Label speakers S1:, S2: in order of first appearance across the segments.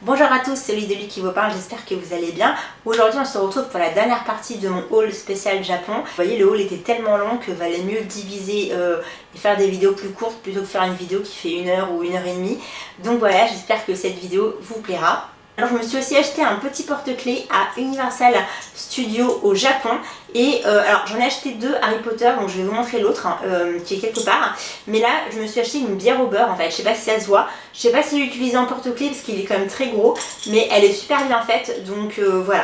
S1: Bonjour à tous, c'est Lidélie qui vous parle, j'espère que vous allez bien. Aujourd'hui on se retrouve pour la dernière partie de mon haul spécial Japon. Vous voyez, le haul était tellement long que valait mieux diviser et faire des vidéos plus courtes plutôt que faire une vidéo qui fait 1 heure ou 1 heure et demie. Donc voilà, j'espère que cette vidéo vous plaira. Alors je me suis aussi acheté un petit porte-clés à Universal Studios au Japon. Et alors j'en ai acheté 2 Harry Potter, donc je vais vous montrer l'autre qui est quelque part. Mais là je me suis acheté une bière au beurre en fait, je sais pas si ça se voit. Je sais pas si l'utiliser en porte-clés parce qu'il est quand même très gros. Mais elle est super bien faite, donc voilà.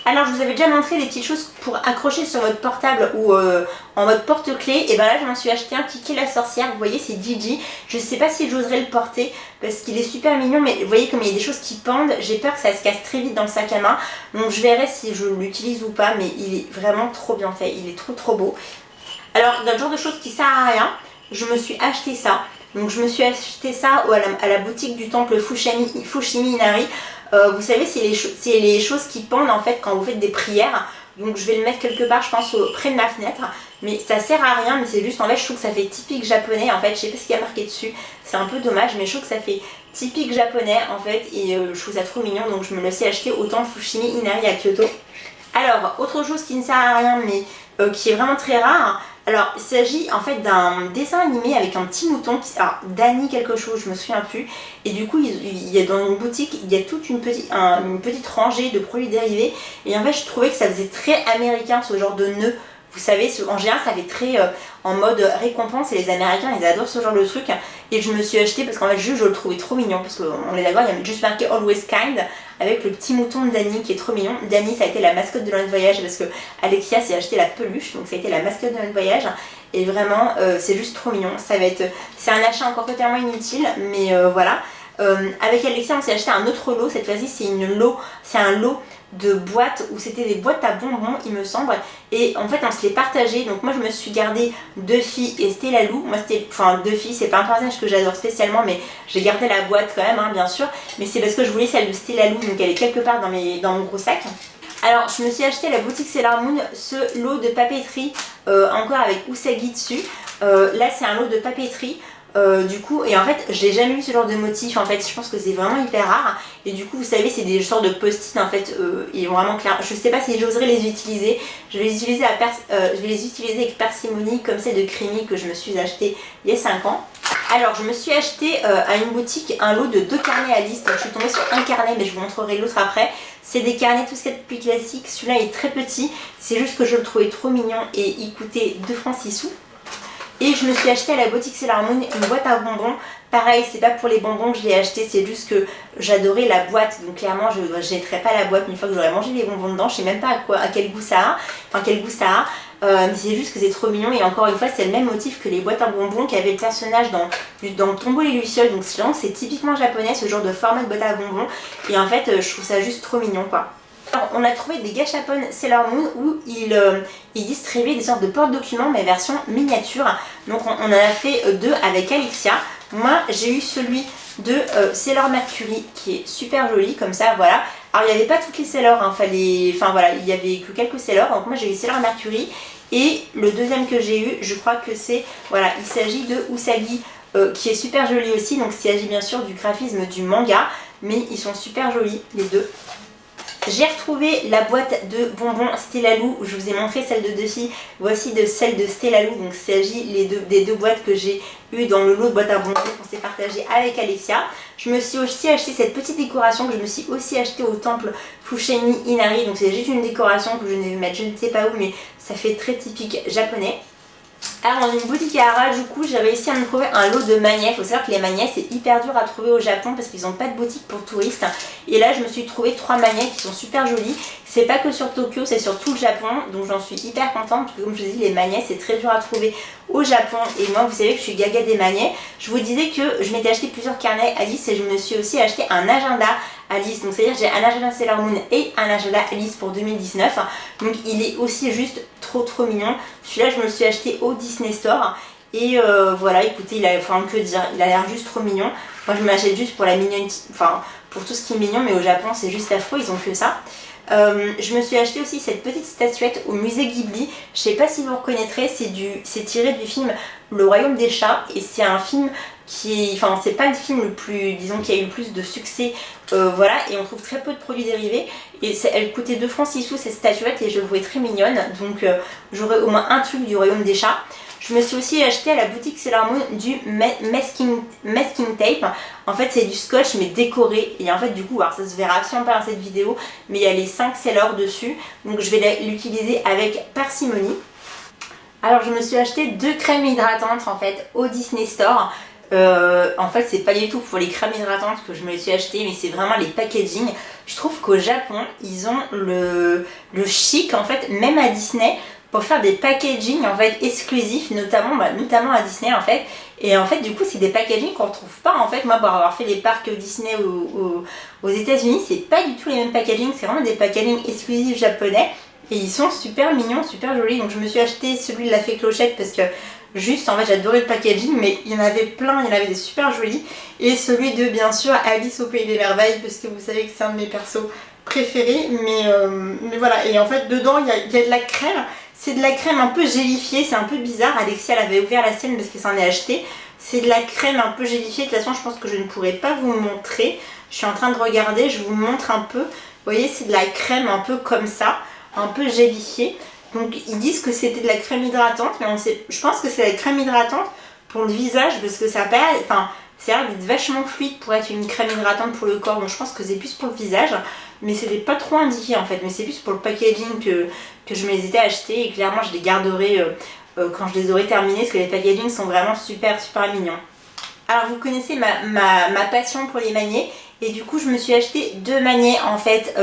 S1: Alors je vous avais déjà montré les petites choses pour accrocher sur votre portable ou en mode porte-clés. Et ben là je m'en suis acheté un Kiki la sorcière, vous voyez c'est Gigi. Je sais pas si j'oserais le porter parce qu'il est super mignon, mais vous voyez comme il y a des choses qui pendent, j'ai peur que ça se casse très vite dans le sac à main. Donc je verrai si je l'utilise ou pas, mais il est vraiment trop bien fait, il est trop beau. Alors dans le genre de choses qui sert à rien, je me suis acheté ça. Donc je me suis acheté ça à la boutique du temple Fushimi Inari. Vous savez, c'est les choses qui pendent en fait quand vous faites des prières. Donc je vais le mettre quelque part, je pense, près de ma fenêtre. Mais ça sert à rien, mais c'est juste en fait je trouve que ça fait typique japonais. En fait, je sais pas ce qu'il y a marqué dessus, c'est un peu dommage, mais je trouve que ça fait typique japonais en fait. Et je trouve ça trop mignon, donc je me le suis acheté au temple Fushimi Inari à Kyoto. Alors, autre chose qui ne sert à rien, mais qui est vraiment très rare. Alors, il s'agit en fait d'un dessin animé avec un petit mouton, alors Dani quelque chose, je me souviens plus. Et du coup, il y a dans une boutique, il y a toute une petite rangée de produits dérivés. Et en fait, je trouvais que ça faisait très américain ce genre de nœud. Vous savez, en général, ça fait très en mode récompense et les Américains, ils adorent ce genre de truc. Et je me suis acheté parce qu'en fait, juste, je le trouvais trop mignon. Parce qu'on est d'accord, il y a juste marqué Always Kind avec le petit mouton de Dani qui est trop mignon. Dani, ça a été la mascotte de notre voyage parce que Alexia s'est acheté la peluche. Donc, ça a été la mascotte de notre voyage. Et vraiment, c'est juste trop mignon. C'est un achat encore totalement inutile, mais voilà. Avec Alexia, on s'est acheté un autre lot. Cette fois-ci, c'est un lot de boîtes où c'était des boîtes à bonbons, il me semble. Et en fait, on se les partageait. Donc moi, je me suis gardé 2 filles et Stella Lou. Moi, c'était, enfin, 2 filles, c'est pas un personnage que j'adore spécialement, mais j'ai gardé la boîte quand même, hein, bien sûr. Mais c'est parce que je voulais celle de Stella Lou, donc elle est quelque part dans mon gros sac. Alors, je me suis acheté à la boutique Sailor Moon ce lot de papeterie, encore avec Usagi dessus. Là, c'est un lot de papeterie. Du coup, et en fait j'ai jamais vu ce genre de motif, en fait je pense que c'est vraiment hyper rare. Et du coup vous savez c'est des sortes de post-it en fait, ils vont vraiment clair. Je sais pas si j'oserais les utiliser. Je vais les utiliser avec parcimonie, comme celle de Creamy que je me suis acheté il y a 5 ans. Alors je me suis acheté à une boutique un lot de 2 carnets Alice. Donc je suis tombée sur un carnet, mais je vous montrerai l'autre après. C'est des carnets tout ce qui est plus classique. Celui-là est très petit, c'est juste que je le trouvais trop mignon et il coûtait 2 francs 6 sous. Et je me suis acheté à la boutique Sailor Moon une boîte à bonbons. Pareil, c'est pas pour les bonbons que je l'ai acheté, c'est juste que j'adorais la boîte. Donc clairement, je ne jetterai pas la boîte une fois que j'aurai mangé les bonbons dedans. Je sais même pas à quel goût ça a. Enfin, quel goût ça a. Mais c'est juste que c'est trop mignon. Et encore une fois, c'est le même motif que les boîtes à bonbons qu'avait le personnage dans Tombeau et Lucioles. Donc c'est typiquement japonais, ce genre de format de boîte à bonbons. Et en fait, je trouve ça juste trop mignon, quoi. Alors, on a trouvé des gâchapon Sailor Moon où ils distribuaient des sortes de porte-documents mais version miniature. Donc on en a fait 2 avec Alexia. Moi j'ai eu celui de Sailor Mercury qui est super joli comme ça, voilà. Alors il n'y avait pas toutes les Sailor, hein, enfin voilà, il n'y avait que quelques Sailor. Donc moi j'ai eu Sailor Mercury et le deuxième que j'ai eu, je crois que c'est, voilà, il s'agit de Usagi qui est super joli aussi. Donc il s'agit bien sûr du graphisme du manga, mais ils sont super jolis les deux. J'ai retrouvé la boîte de bonbons Stella Lou où je vous ai montré celle de 2 filles. Voici celle de Stella Lou. Donc il s'agit des deux boîtes que j'ai eues dans le lot de boîtes à bonbons qu'on s'est partagé avec Alexia. Je me suis aussi acheté cette petite décoration que je me suis aussi achetée au temple Fushimi Inari. Donc c'est juste une décoration que je vais mettre je ne sais pas où, mais ça fait très typique japonais. Alors dans une boutique à Hara, du coup j'ai réussi à me trouver un lot de magnets. Il faut savoir que les magnets c'est hyper dur à trouver au Japon parce qu'ils n'ont pas de boutique pour touristes. Et là je me suis trouvé 3 magnets qui sont super jolis. C'est pas que sur Tokyo, c'est sur tout le Japon. Donc j'en suis hyper contente parce que comme je vous dis, les magnets c'est très dur à trouver au Japon. Et moi vous savez que je suis gaga des magnets. Je vous disais que je m'étais acheté plusieurs carnets Alice et je me suis aussi acheté un agenda Alice. Donc c'est à dire j'ai un agenda Sailor Moon et un agenda Alice pour 2019. Donc il est aussi juste trop mignon. Celui-là je me le suis acheté au Disney Store. Et voilà, écoutez, enfin que dire, il a l'air juste trop mignon. Moi je m'achète juste pour la mignonneté, enfin pour tout ce qui est mignon, mais au Japon c'est juste affreux, ils ont que ça. Je me suis acheté aussi cette petite statuette au musée Ghibli. Je sais pas si vous reconnaîtrez, c'est tiré du film Le Royaume des Chats et c'est un film qui est, enfin c'est pas le film le plus, disons qui a eu le plus de succès, voilà, et on trouve très peu de produits dérivés et elle coûtait 2 francs 6 sous cette statuette et je le trouvais très mignonne, donc j'aurais au moins un truc du Royaume des Chats. Je me suis aussi acheté à la boutique Sailor Moon du masking tape. En fait c'est du scotch mais décoré et en fait du coup, alors ça se verra absolument pas dans cette vidéo, mais il y a les 5 Sailor dessus, donc je vais l'utiliser avec parcimonie. Alors je me suis acheté 2 crèmes hydratantes en fait au Disney Store. En fait c'est pas du tout pour les crèmes hydratantes que je me les suis achetées, mais c'est vraiment les packaging. Je trouve qu'au Japon ils ont le chic en fait, même à Disney, pour faire des packaging en fait exclusifs, notamment à Disney en fait. Et en fait du coup c'est des packaging qu'on retrouve pas en fait. Moi pour avoir fait les parcs Disney aux États-Unis, c'est pas du tout les mêmes packaging, c'est vraiment des packaging exclusifs japonais. Et ils sont super mignons, super jolis. Donc je me suis acheté celui de la Fée Clochette parce que juste en fait j'adorais le packaging, mais il y en avait plein, il y en avait des super jolis. Et celui de bien sûr Alice au Pays des Merveilles parce que vous savez que c'est un de mes persos préférés. Mais voilà, et en fait dedans il y a de la crème. C'est de la crème un peu gélifiée, c'est un peu bizarre. Alexia elle avait ouvert la sienne parce qu'elle s'en est acheté. C'est de la crème un peu gélifiée, de toute façon je pense que je ne pourrais pas vous montrer. Je suis en train de regarder, je vous montre un peu. Vous voyez c'est de la crème un peu comme ça, un peu gélifiée. Donc ils disent que c'était de la crème hydratante, mais je pense que c'est la crème hydratante pour le visage parce que ça paraît, enfin ça a l'air d'être vachement fluide pour être une crème hydratante pour le corps. Donc je pense que c'est plus pour le visage, mais c'était pas trop indiqué en fait, mais c'est plus pour le packaging que je me les étais achetés et clairement je les garderai quand je les aurai terminés parce que les packaging sont vraiment super mignons. Alors vous connaissez ma passion pour les maniets et du coup je me suis acheté 2 maniets en fait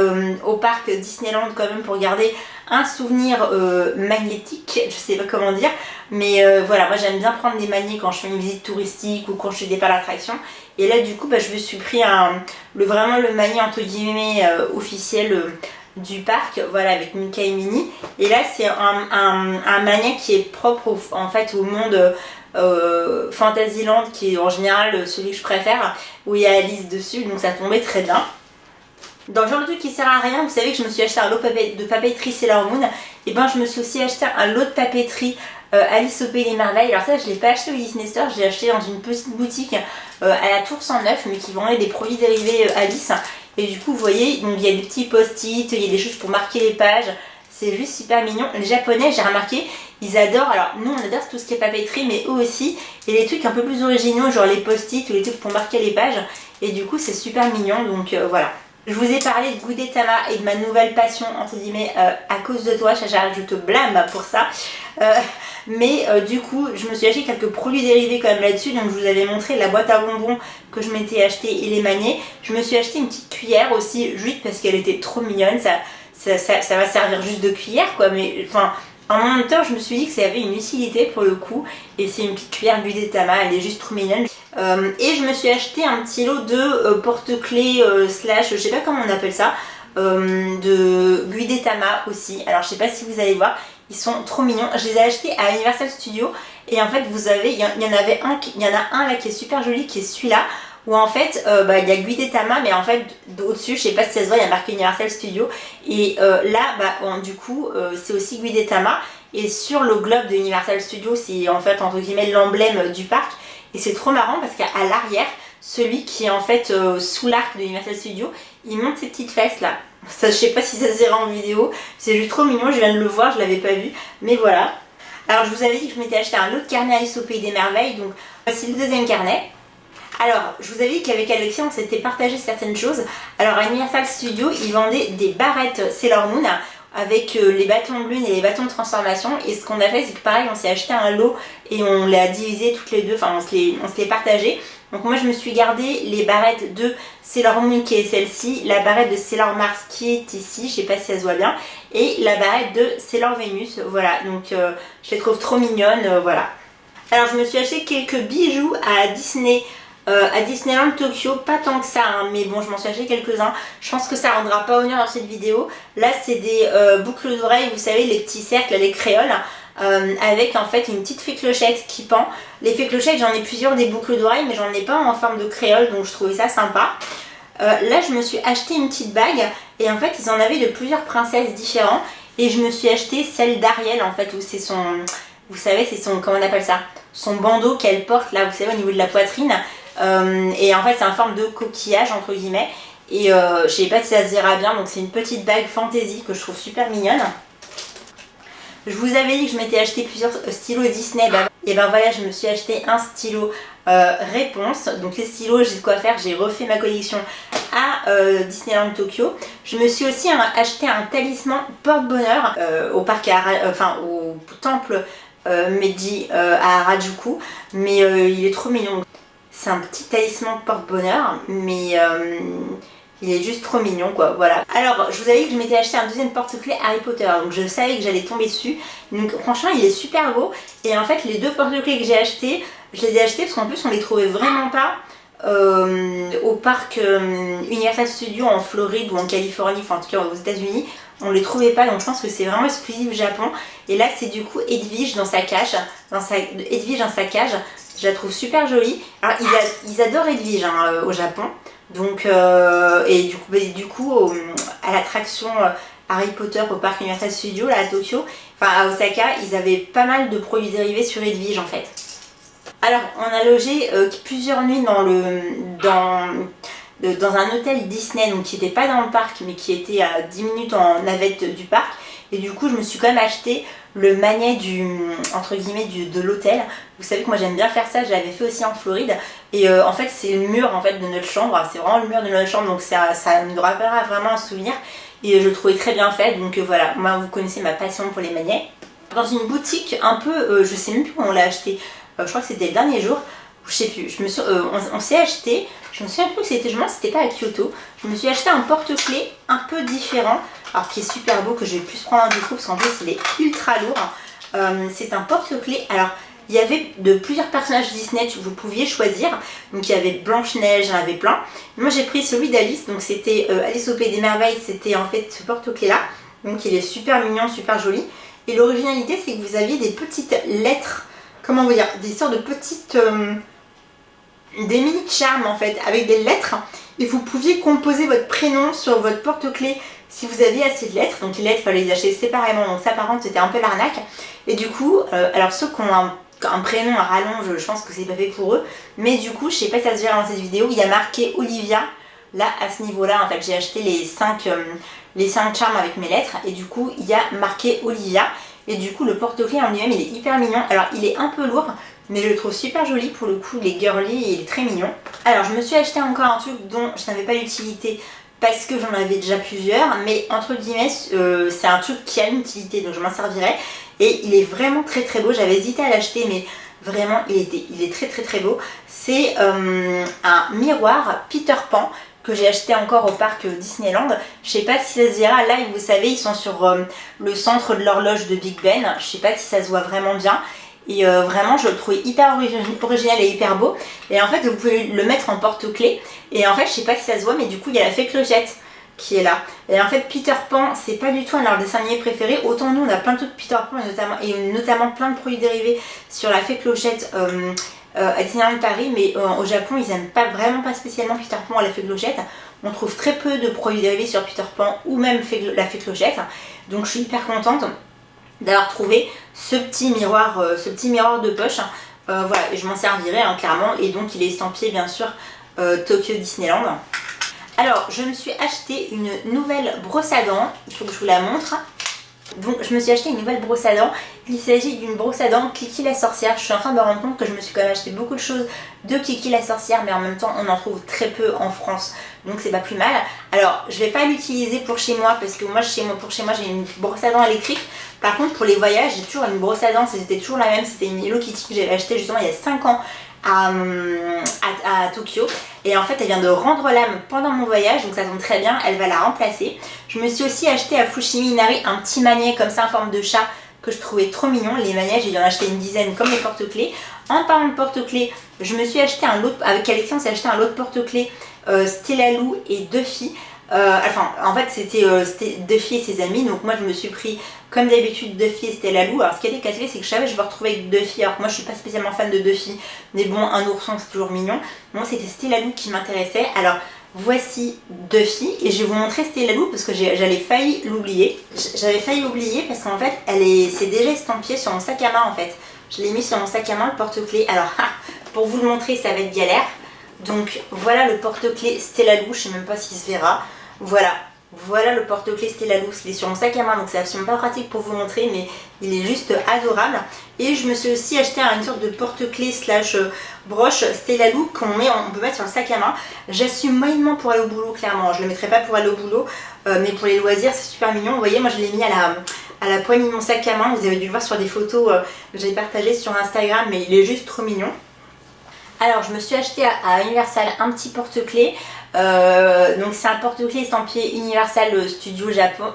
S1: au parc Disneyland quand même pour garder un souvenir magnétique, je sais pas comment dire, mais voilà, moi j'aime bien prendre des maniets quand je fais une visite touristique ou quand je fais des parcs d'attractions. Et là du coup je me suis pris vraiment le maniet entre guillemets officiel du parc, voilà, avec Mickey et Minnie. Et là c'est un maniet qui est propre en fait au monde Fantasyland, qui est en général celui que je préfère, où il y a Alice dessus, donc ça tombait très bien. Dans le genre de truc qui sert à rien, vous savez que je me suis acheté un lot de papeterie Sailor Moon, et ben je me suis aussi acheté un lot de papeterie Alice au Pays des Merveilles. Alors ça je l'ai pas acheté au Disney Store, je l'ai acheté dans une petite boutique à la Tour 109, mais qui vendait des produits dérivés Alice. Et du coup vous voyez, donc il y a des petits post-it, il y a des choses pour marquer les pages. C'est juste super mignon. Les Japonais, j'ai remarqué, ils adorent, alors nous on adore tout ce qui est papeterie, mais eux aussi, et les trucs un peu plus originaux, genre les post-it ou les trucs pour marquer les pages, et du coup c'est super mignon, donc voilà. Je vous ai parlé de Gudetama et de ma nouvelle passion, entre guillemets, à cause de toi, Chacha, je te blâme pour ça. Mais du coup, je me suis acheté quelques produits dérivés quand même là-dessus. Donc je vous avais montré la boîte à bonbons que je m'étais acheté et les maniets. Je me suis acheté une petite cuillère aussi, juste parce qu'elle était trop mignonne. Ça va servir juste de cuillère quoi, mais enfin... En même temps, je me suis dit que ça avait une utilité pour le coup, et c'est une petite cuillère Gudetama, elle est juste trop mignonne. Et je me suis acheté un petit lot de porte-clés slash, je sais pas comment on appelle ça, de Gudetama aussi. Alors je sais pas si vous allez voir, ils sont trop mignons. Je les ai achetés à Universal Studios, et en fait vous avez, il y en a un là qui est super joli, qui est celui-là. Où en fait il y a Gudetama, mais en fait au-dessus, je sais pas si ça se voit, il y a marqué Universal Studios, et là du coup c'est aussi Gudetama, et sur le globe de Universal Studios c'est en fait entre guillemets l'emblème du parc, et c'est trop marrant parce qu'à l'arrière, celui qui est en fait sous l'arc de Universal Studios, il monte ses petites fesses là. Ça, je sais pas si ça se verra en vidéo, c'est juste trop mignon, je viens de le voir, je l'avais pas vu, mais voilà. Alors je vous avais dit que je m'étais acheté un autre carnet Alice au Pays des Merveilles, donc voici le deuxième carnet. Alors, je vous avais dit qu'avec Alexia, on s'était partagé certaines choses. Alors, à Universal Studios, ils vendaient des barrettes Sailor Moon avec les bâtons de lune et les bâtons de transformation. Et ce qu'on a fait, c'est que pareil, on s'est acheté un lot et on l'a divisé toutes les deux, enfin, on se les partagé. Donc moi, je me suis gardé les barrettes de Sailor Moon qui est celle-ci, la barrette de Sailor Mars qui est ici, je sais pas si ça se voit bien, et la barrette de Sailor Venus, voilà. Donc, je les trouve trop mignonnes, voilà. Alors, je me suis acheté quelques bijoux à Disneyland Tokyo, pas tant que ça, hein, mais bon, je m'en suis acheté quelques-uns. Je pense que ça rendra pas honneur dans cette vidéo. Là, c'est des boucles d'oreilles, vous savez, les petits cercles, les créoles. avec en fait une petite fée clochette qui pend. Les fées clochettes, j'en ai plusieurs des boucles d'oreilles, mais j'en ai pas en forme de créole, donc je trouvais ça sympa. Là je me suis acheté une petite bague et en fait ils en avaient de plusieurs princesses différentes et je me suis acheté celle d'Ariel en fait, où c'est son, vous savez, c'est son, comment on appelle ça, son bandeau qu'elle porte là, vous savez, au niveau de la poitrine, et en fait c'est en forme de coquillage entre guillemets, et je sais pas si ça se dira bien, donc c'est une petite bague fantaisie que je trouve super mignonne. Je vous avais dit que je m'étais acheté plusieurs stylos Disney, et ben voilà, je me suis acheté un stylo Réponse. Donc les stylos, j'ai de quoi faire, j'ai refait ma collection à Disneyland Tokyo. Je me suis aussi acheté un talisman porte-bonheur au parc, au temple Meiji à Harajuku, mais il est trop mignon. C'est un petit talisman porte-bonheur, mais il est juste trop mignon quoi, voilà. Alors je vous avais dit que je m'étais acheté un deuxième porte-clés Harry Potter, donc je savais que j'allais tomber dessus. Donc franchement il est super beau, et en fait les deux porte-clés que j'ai achetés, je les ai achetés parce qu'en plus on les trouvait vraiment pas au parc Universal Studios en Floride ou en Californie, enfin en tout cas aux États-Unis. On les trouvait pas, donc je pense que c'est vraiment exclusif Japon. Et là c'est du coup Edwige dans sa cage, Edwige dans sa cage. Je la trouve super jolie. Alors ils adorent Edwige hein, au Japon. Donc et du coup à l'attraction Harry Potter au parc Universal Studios là à Tokyo, enfin à Osaka, ils avaient pas mal de produits dérivés sur Edwige en fait. Alors on a logé plusieurs nuits dans un hôtel Disney, donc qui n'était pas dans le parc mais qui était à 10 minutes en navette du parc. Et du coup je me suis quand même acheté le manet entre guillemets de l'hôtel. Vous savez que moi j'aime bien faire ça, je l'avais fait aussi en Floride. Et en fait c'est le mur en fait de notre chambre, c'est vraiment le mur de notre chambre, donc ça me rappellera vraiment un souvenir. Et je le trouvais très bien fait, donc voilà, moi vous connaissez ma passion pour les manets. Dans une boutique un peu, je sais même plus où on l'a acheté, je crois que c'était le dernier jour, je sais plus, on s'est acheté, je me souviens plus que c'était, je me demande si c'était pas à Kyoto, je me suis acheté un porte-clés un peu différent, alors qui est super beau, que je vais plus prendre un du coup parce qu'en plus il est ultra lourd. C'est un porte-clés, alors il y avait de plusieurs personnages Disney, vous pouviez choisir, donc il y avait Blanche-Neige, il y en avait plein. Moi j'ai pris celui d'Alice, donc c'était Alice au Pays des Merveilles, c'était en fait ce porte-clés là, donc il est super mignon, super joli. Et l'originalité c'est que vous aviez des petites lettres, comment vous dire, des sortes de petites, des mini charmes en fait, avec des lettres, et vous pouviez composer votre prénom sur votre porte-clés si vous aviez assez de lettres. Donc les lettres il fallait les acheter séparément, donc ça par contre c'était un peu l'arnaque. Et du coup, alors ceux qui ont un prénom à rallonge, je pense que c'est pas fait pour eux, mais du coup je sais pas si ça se verra dans cette vidéo, il y a marqué Olivia là à ce niveau là. En fait j'ai acheté les 5 charmes avec mes lettres, et du coup il y a marqué Olivia. Et du coup le porte-clés en lui-même il est hyper mignon. Alors il est un peu lourd, mais je le trouve super joli pour le coup, il est girly et il est très mignon. Alors je me suis acheté encore un truc dont je n'avais pas l'utilité parce que j'en avais déjà plusieurs, mais entre guillemets c'est un truc qui a une utilité, donc je m'en servirai. Et il est vraiment très très beau, j'avais hésité à l'acheter mais vraiment il est très très très beau. C'est un miroir Peter Pan que j'ai acheté encore au parc Disneyland. Je sais pas si ça se verra, là vous savez ils sont sur le centre de l'horloge de Big Ben, je sais pas si ça se voit vraiment bien. Et vraiment je le trouvais hyper original et hyper beau. Et en fait vous pouvez le mettre en porte-clés. Et en fait je sais pas si ça se voit, mais du coup il y a la fée clochette qui est là. Et en fait Peter Pan c'est pas du tout un de leurs dessins animés préférés. Autant nous on a plein de trucs Peter Pan et notamment plein de produits dérivés sur la fée clochette à Disneyland Paris. Mais au Japon ils aiment vraiment pas spécialement Peter Pan à la fée clochette. On trouve très peu de produits dérivés sur Peter Pan ou même la fée clochette. Donc je suis hyper contente d'avoir trouvé ce petit miroir de poche. Voilà, et je m'en servirai hein, clairement. Et donc il est estampillé bien sûr Tokyo Disneyland. Alors je me suis acheté une nouvelle brosse à dents, il faut que je vous la montre. Donc je me suis acheté une nouvelle brosse à dents. Il s'agit d'une brosse à dents Kiki la sorcière. Je suis en train de me rendre compte que je me suis quand même acheté beaucoup de choses de Kiki la sorcière, mais en même temps on en trouve très peu en France, donc c'est pas plus mal. Alors je vais pas l'utiliser pour chez moi parce que moi pour chez moi j'ai une brosse à dents électrique. Par contre pour les voyages j'ai toujours une brosse à dents, c'était toujours la même, c'était une Hello Kitty que j'avais achetée justement il y a 5 ans à Tokyo. Et en fait elle vient de rendre l'âme pendant mon voyage, donc ça tombe très bien, elle va la remplacer. Je me suis aussi acheté à Fushimi Inari un petit manet comme ça en forme de chat que je trouvais trop mignon. Les manets j'ai dû en acheter une dizaine comme les porte-clés. En parlant de porte-clés, je me suis acheté un autre, avec Alexia on s'est acheté un lot de porte-clés Stella Lou et Duffy. Enfin, en fait, c'était Duffy et ses amis. Donc moi, je me suis pris, comme d'habitude, Duffy et Stella Lou. Alors, ce qui était cassé, c'est que je savais que je me retrouvais avec Duffy. Alors que moi, je suis pas spécialement fan de Duffy. Mais bon, un ourson, c'est toujours mignon. Moi, c'était Stella Lou qui m'intéressait. Alors, voici Duffy. Et je vais vous montrer Stella Lou parce que j'avais failli l'oublier. J'avais failli l'oublier parce qu'en fait, c'est déjà estampillé sur mon sac à main, en fait. Je l'ai mis sur mon sac à main, le porte-clés. Alors, pour vous le montrer, ça va être galère. Donc, voilà le porte-clés Stella Lou. Je sais même pas s'il se verra. Voilà le porte-clés Stella Lou, il est sur mon sac à main donc c'est absolument pas pratique pour vous montrer mais il est juste adorable. Et je me suis aussi acheté une sorte de porte-clés slash broche Stella Lou on peut mettre sur le sac à main. J'assume moyennement pour aller au boulot clairement, je le mettrai pas pour aller au boulot mais pour les loisirs c'est super mignon. Vous voyez moi je l'ai mis à la poignée de mon sac à main, vous avez dû le voir sur des photos que j'ai partagées sur Instagram mais il est juste trop mignon. Alors je me suis acheté à Universal un petit porte-clés. Donc c'est un porte-clés estampillé Universal Studio Japan.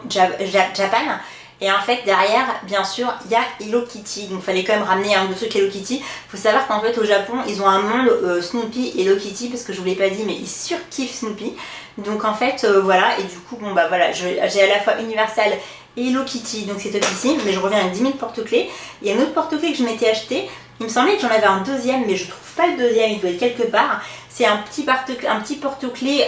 S1: Et en fait derrière bien sûr il y a Hello Kitty. Donc il fallait quand même ramener un ou deux trucs Hello Kitty. Faut savoir qu'en fait au Japon ils ont un monde Snoopy et Hello Kitty parce que je vous l'ai pas dit mais ils surkiffent Snoopy. Donc en fait voilà et du coup bon bah voilà j'ai à la fois Universal et Hello Kitty donc c'est top ici. Mais je reviens avec 10 000 porte-clés. Il y a un autre porte-clés que je m'étais acheté. Il me semblait que j'en avais un deuxième mais je trouve pas le deuxième, il doit être quelque part. C'est un petit porte-clés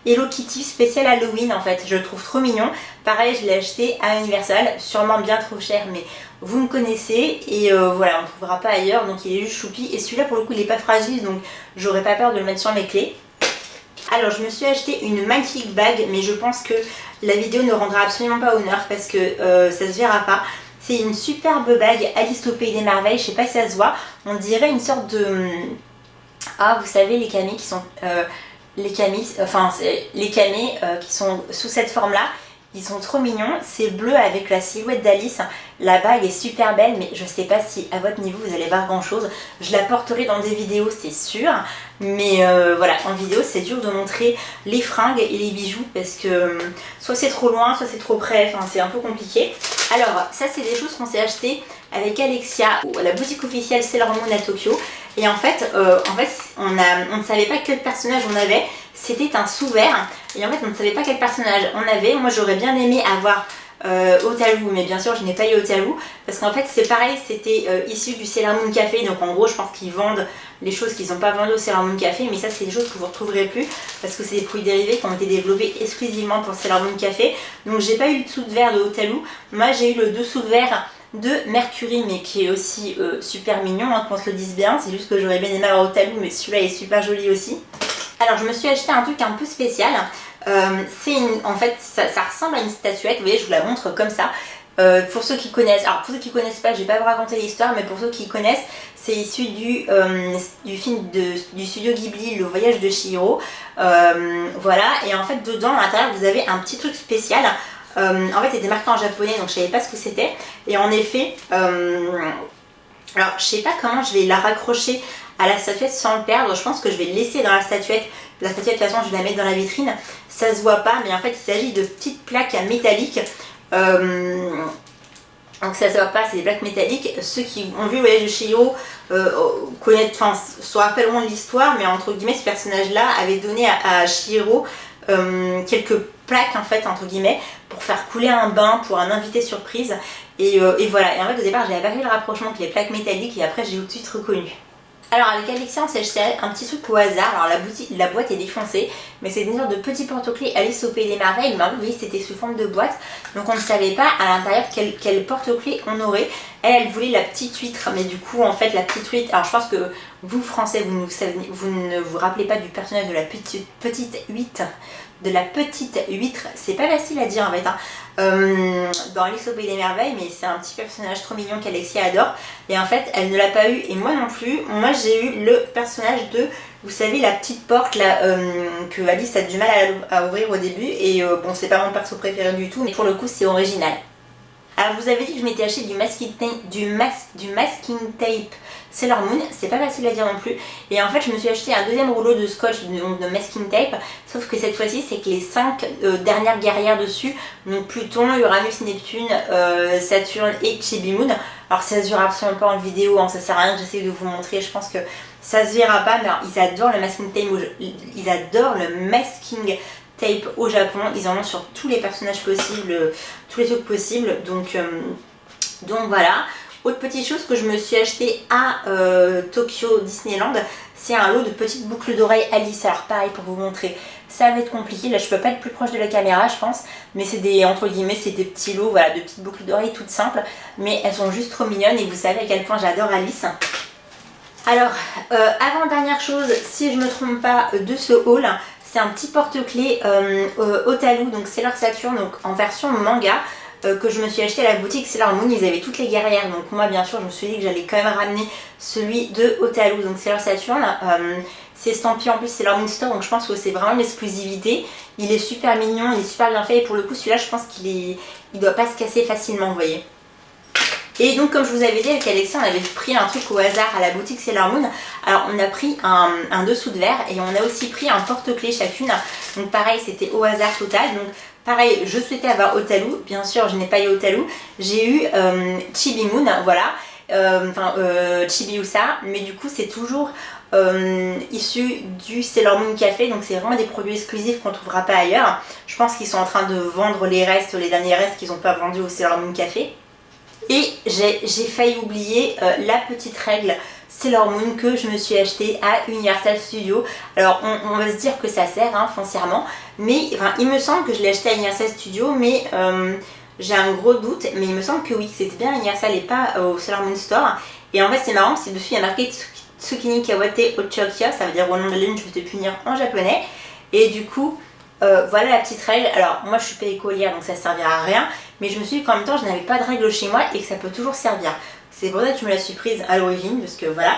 S1: Hello Kitty spécial Halloween en fait, je le trouve trop mignon. Pareil, je l'ai acheté à Universal, sûrement bien trop cher mais vous me connaissez et voilà, on ne trouvera pas ailleurs donc il est juste choupi. Et celui-là pour le coup il n'est pas fragile donc j'aurais pas peur de le mettre sur mes clés. Alors je me suis acheté une magnifique bague mais je pense que la vidéo ne rendra absolument pas honneur parce que ça se verra pas. C'est une superbe bague Alice au Pays des Merveilles, je sais pas si ça se voit, on dirait une sorte de... Ah vous savez les camis qui sont... les camis qui sont sous cette forme là, ils sont trop mignons, c'est bleu avec la silhouette d'Alice, la bague est super belle mais je sais pas si à votre niveau vous allez voir grand chose, je la porterai dans des vidéos c'est sûr, mais voilà en vidéo c'est dur de montrer les fringues et les bijoux parce que soit c'est trop loin, soit c'est trop près, enfin c'est un peu compliqué. Alors ça c'est des choses qu'on s'est achetées avec Alexia à la boutique officielle Sailor Moon à Tokyo. Et en fait on ne savait pas quel personnage on avait, c'était un sous-vert. Et en fait on ne savait pas quel personnage on avait. Moi j'aurais bien aimé avoir Otaru, mais bien sûr je n'ai pas eu Otaru. Parce qu'en fait c'est pareil, c'était issu du Sailor Moon Café. Donc en gros je pense qu'ils vendent les choses qu'ils n'ont pas vendues au Sailor Moon Café. Mais ça c'est des choses que vous ne retrouverez plus. Parce que c'est des produits dérivés qui ont été développés exclusivement pour Sailor Moon Café. Donc j'ai pas eu le dessous de verre de Otaru. Moi j'ai eu le dessous de verre de Mercury mais qui est aussi super mignon hein, qu'on se le dise bien, c'est juste que j'aurais bien aimé avoir Otaru mais celui-là est super joli aussi. Alors je me suis acheté un truc un peu spécial, en fait ça ressemble à une statuette, vous voyez je vous la montre comme ça. Pour ceux qui connaissent, alors pour ceux qui connaissent pas je vais pas vous raconter l'histoire mais pour ceux qui connaissent c'est issu du film du studio Ghibli, Le Voyage de Chihiro. Voilà et en fait dedans à l'intérieur vous avez un petit truc spécial. En fait c'était marqué en japonais donc je savais pas ce que c'était et en effet alors je sais pas comment je vais la raccrocher à la statuette sans le perdre. Je pense que je vais le laisser dans la statuette de toute façon je vais la mettre dans la vitrine, ça se voit pas mais en fait il s'agit de petites plaques métalliques donc ça se voit pas, c'est des plaques métalliques. Ceux qui ont vu le Voyage de Chihiro connaissent, enfin se rappelleront de l'histoire mais entre guillemets ce personnage là avait donné à Chihiro quelques plaques en fait entre guillemets pour faire couler un bain pour un invité surprise et voilà. Et en fait au départ j'avais pas fait le rapprochement avec les plaques métalliques et après j'ai tout de suite reconnu. Alors avec Alexia on s'est acheté un petit truc au hasard. Alors la boîte est défoncée mais c'est une sorte de petit porte-clés Alice au Pays des Merveilles. Mais vous voyez c'était sous forme de boîte donc on ne savait pas à l'intérieur quel porte-clés on aurait. Elle voulait la petite huître mais du coup en fait la petite huître, alors je pense que vous français vous ne vous rappelez pas du personnage de la petite huître, c'est pas facile à dire en fait hein. Dans Alice au Pays des Merveilles mais c'est un petit personnage trop mignon qu'Alexia adore et en fait elle ne l'a pas eu et moi non plus. Moi j'ai eu le personnage de, vous savez la petite porte là que Alice a du mal à ouvrir au début et bon c'est pas mon perso préféré du tout mais pour le coup c'est original. Alors vous avez dit que je m'étais acheté du masking tape Sailor Moon, c'est pas facile à dire non plus. Et en fait je me suis acheté un deuxième rouleau de scotch de masking tape. Sauf que cette fois-ci c'est que les 5 dernières guerrières dessus, donc Pluton, Uranus, Neptune, Saturne et Chibi Moon. Alors ça se verra absolument pas en vidéo, hein, ça sert à rien que j'essaie de vous montrer, je pense que ça se verra pas. Mais alors, ils adorent le masking tape, tape au Japon. Ils en ont sur tous les personnages possibles, tous les trucs possibles. Donc voilà. Autre petite chose que je me suis acheté à Tokyo Disneyland, c'est un lot de petites boucles d'oreilles Alice. Alors pareil, pour vous montrer, ça va être compliqué, là je peux pas être plus proche de la caméra je pense, mais c'est des, entre guillemets, c'est des petits lots, voilà, de petites boucles d'oreilles toutes simples, mais elles sont juste trop mignonnes et vous savez à quel point j'adore Alice. Alors, avant-dernière chose, si je me trompe pas, de ce haul, c'est un petit porte-clés Otalu, donc Sailor Saturn, donc en version manga, que je me suis acheté à la boutique Sailor Moon. Ils avaient toutes les guerrières, donc moi bien sûr je me suis dit que j'allais quand même ramener celui de Otalu, donc Sailor Saturn. C'est estampillé en plus Sailor Moon Store, donc je pense que c'est vraiment une exclusivité. Il est super mignon, il est super bien fait et pour le coup celui-là je pense qu'il doit pas se casser facilement, vous voyez. Et donc comme je vous avais dit avec Alexia, on avait pris un truc au hasard à la boutique Sailor Moon. Alors on a pris un dessous de verre et on a aussi pris un porte-clés chacune. Donc pareil, c'était au hasard total. Donc pareil, je souhaitais avoir Otalu, bien sûr je n'ai pas eu Otalu. J'ai eu Chibi Moon, voilà, Chibi Usa, mais du coup c'est toujours issu du Sailor Moon Café, donc c'est vraiment des produits exclusifs qu'on ne trouvera pas ailleurs. Je pense qu'ils sont en train de vendre les restes, les derniers restes qu'ils n'ont pas vendus au Sailor Moon Café. Et j'ai failli oublier la petite règle Sailor Moon que je me suis achetée à Universal Studios. Alors on va se dire que ça sert foncièrement, mais enfin, il me semble que je l'ai acheté à Universal Studios, mais j'ai un gros doute, mais il me semble que oui, que c'était bien à Universal et pas au Sailor Moon Store. Et en fait c'est marrant, c'est dessus il y a marqué Tsukini Kawate Ochokia, ça veut dire au nom de la lune je vais te punir en japonais. Et du coup voilà la petite règle. Alors moi je suis pas écolière donc ça servira à rien, mais je me suis dit qu'en même temps je n'avais pas de règle chez moi et que ça peut toujours servir. C'est pour ça que je me la suis prise à l'origine, parce que voilà.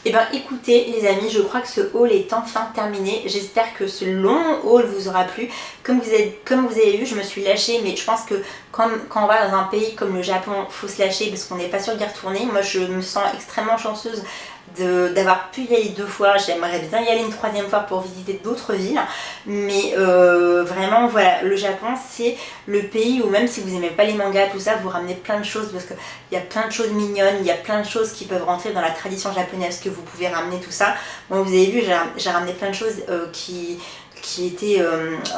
S1: Et ben écoutez les amis, je crois que ce haul est enfin terminé. J'espère que ce long haul vous aura plu. Comme vous avez vu, je me suis lâchée, mais je pense que quand on va dans un pays comme le Japon, faut se lâcher parce qu'on n'est pas sûr d'y retourner. Moi je me sens extrêmement chanceuse d'avoir pu y aller 2 fois. J'aimerais bien y aller une 3e fois pour visiter d'autres villes, mais vraiment voilà, le Japon c'est le pays où même si vous n'aimez pas les mangas, tout ça, vous ramenez plein de choses parce qu'il y a plein de choses mignonnes, il y a plein de choses qui peuvent rentrer dans la tradition japonaise que vous pouvez ramener, tout ça. Bon, vous avez vu, j'ai ramené plein de choses qui étaient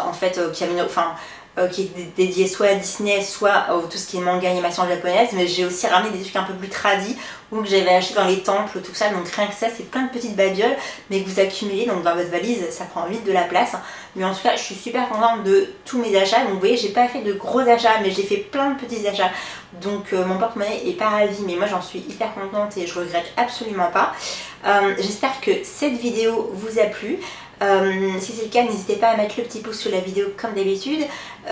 S1: en fait, qui est dédié soit à Disney, soit à tout ce qui est manga, animation japonaise, mais j'ai aussi ramené des trucs un peu plus tradis ou que j'avais acheté dans les temples, tout ça. Donc rien que ça, c'est plein de petites babioles, mais que vous accumulez, donc dans votre valise, ça prend vite de la place. Mais en tout cas, je suis super contente de tous mes achats. Donc vous voyez, j'ai pas fait de gros achats, mais j'ai fait plein de petits achats. Donc mon porte-monnaie est pas ravi, mais moi j'en suis hyper contente et je regrette absolument pas. J'espère que cette vidéo vous a plu. Si c'est le cas, n'hésitez pas à mettre le petit pouce sous la vidéo comme d'habitude.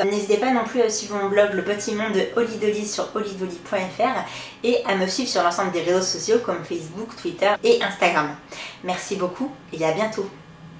S1: N'hésitez pas non plus à suivre mon blog Le Petit Monde de Holly Dolly sur hollydolly.fr et à me suivre sur l'ensemble des réseaux sociaux comme Facebook, Twitter et Instagram. Merci beaucoup et à bientôt.